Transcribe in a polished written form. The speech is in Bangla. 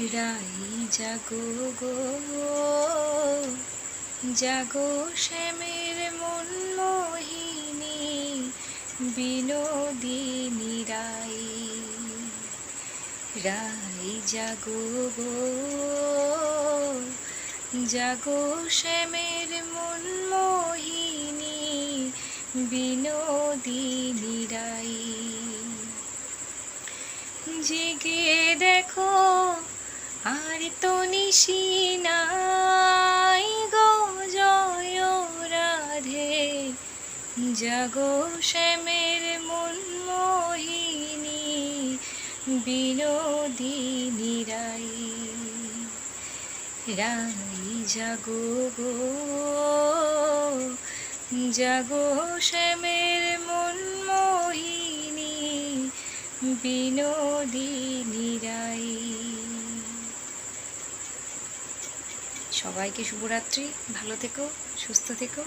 রাই জাগো গো, জাগো শ্যামের মন মোহিনী, বিনোদিনী রাই। রাই জাগো গো, জাগো শ্যামের মন মোহিনী, বিনোদিনী রাই। জেগে দেখো আর তো নিশি নাই গো, জয় রাধে। জাগো শ্যামের মন মোহিনী, বিনোদিনী রাই। রাই জাগো গো, জাগো শ্যামের মন মোহিনী, বিনোদিনী রাই। সবাইকে শুভরাত্রি, ভালো থেকো, সুস্থ থেকো।